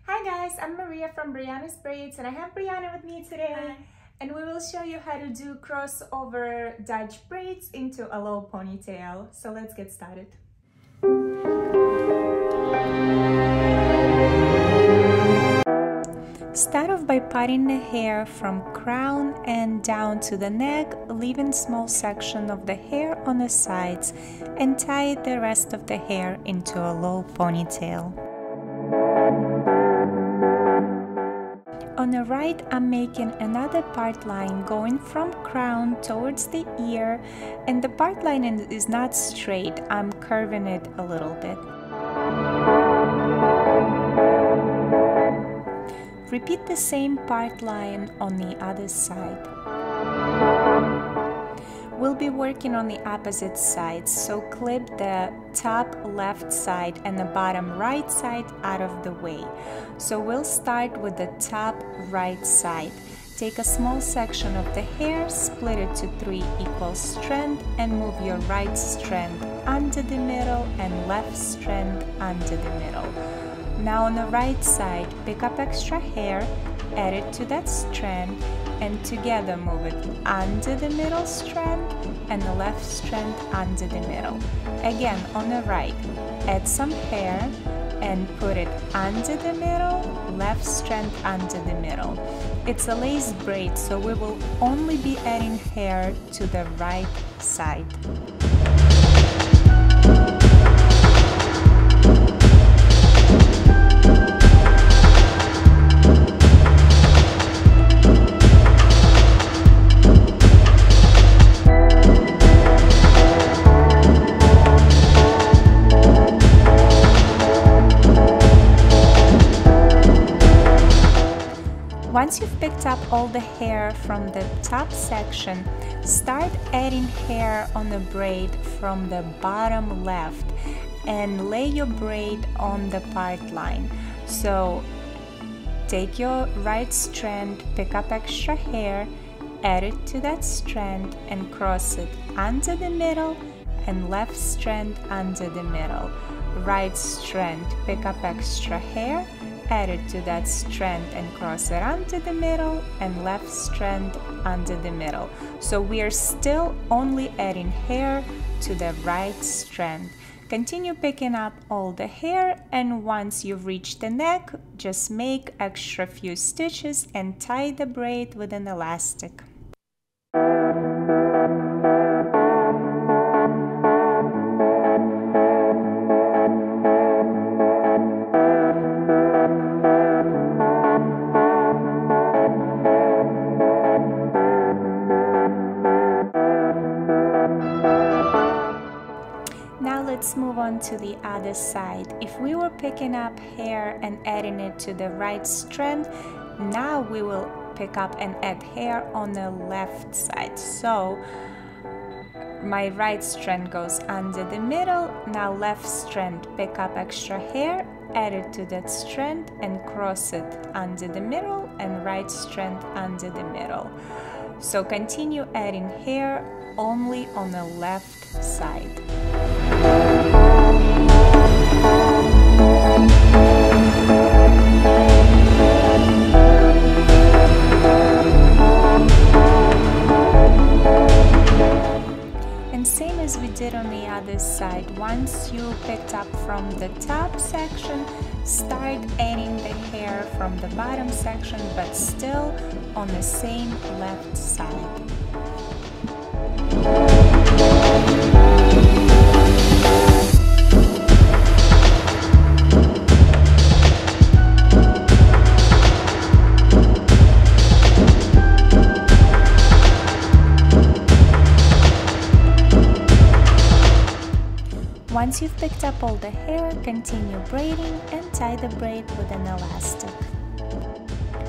Hi guys, I'm Maria from Brianna's Braids and I have Brianna with me today. Hi. And we will show you how to do crossover Dutch braids into a low ponytail. So let's get started. Start off by parting the hair from crown and down to the neck, leaving small section of the hair on the sides and tie the rest of the hair into a low ponytail. On the right, I'm making another part line going from crown towards the ear, and the part line is not straight, I'm curving it a little bit. Repeat the same part line on the other side. We'll be working on the opposite sides, so clip the top left side and the bottom right side out of the way. So we'll start with the top right side. Take a small section of the hair, split it to 3 equal strands, and move your right strand under the middle and left strand under the middle. Now on the right side, pick up extra hair, add it to that strand, and together move it under the middle strand and the left strand under the middle. Again, on the right, add some hair and put it under the middle, left strand under the middle. It's a lace braid, so we will only be adding hair to the right side. Once you've picked up all the hair from the top section, start adding hair on the braid from the bottom left and lay your braid on the part line. So take your right strand, pick up extra hair, add it to that strand and cross it under the middle and left strand under the middle. Right strand, pick up extra hair, add it to that strand and cross it under the middle and left strand under the middle. So we are still only adding hair to the right strand. Continue picking up all the hair, and once you've reached the neck, just make extra few stitches and tie the braid with an elastic. Let's move on to the other side. If we were picking up hair and adding it to the right strand, now we will pick up and add hair on the left side. So my right strand goes under the middle, now left strand, pick up extra hair, add it to that strand and cross it under the middle and right strand under the middle. So continue adding hair only on the left side. And same as we did on the other side, once you picked up from the top section, start adding the hair from the bottom section, but still on the same left side. Once you've picked up all the hair, continue braiding and tie the braid with an elastic.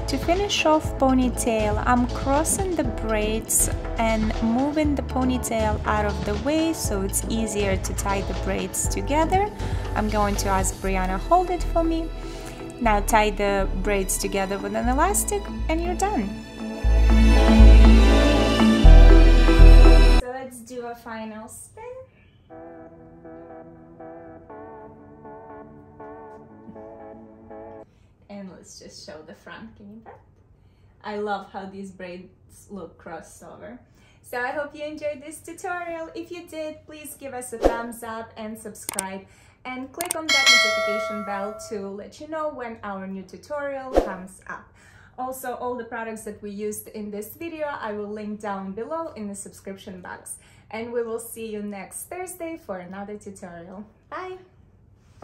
To finish off ponytail, I'm crossing the braids and moving the ponytail out of the way so it's easier to tie the braids together. I'm going to ask Brianna hold it for me. Now tie the braids together with an elastic and you're done. So let's do a final spin. And let's just show the front. Can you bet? I love how these braids look crossover. So I hope you enjoyed this tutorial. If you did, please give us a thumbs up and subscribe, and click on that notification bell to let you know when our new tutorial comes up. Also, all the products that we used in this video, I will link down below in the subscription box. And we will see you next Thursday for another tutorial. Bye!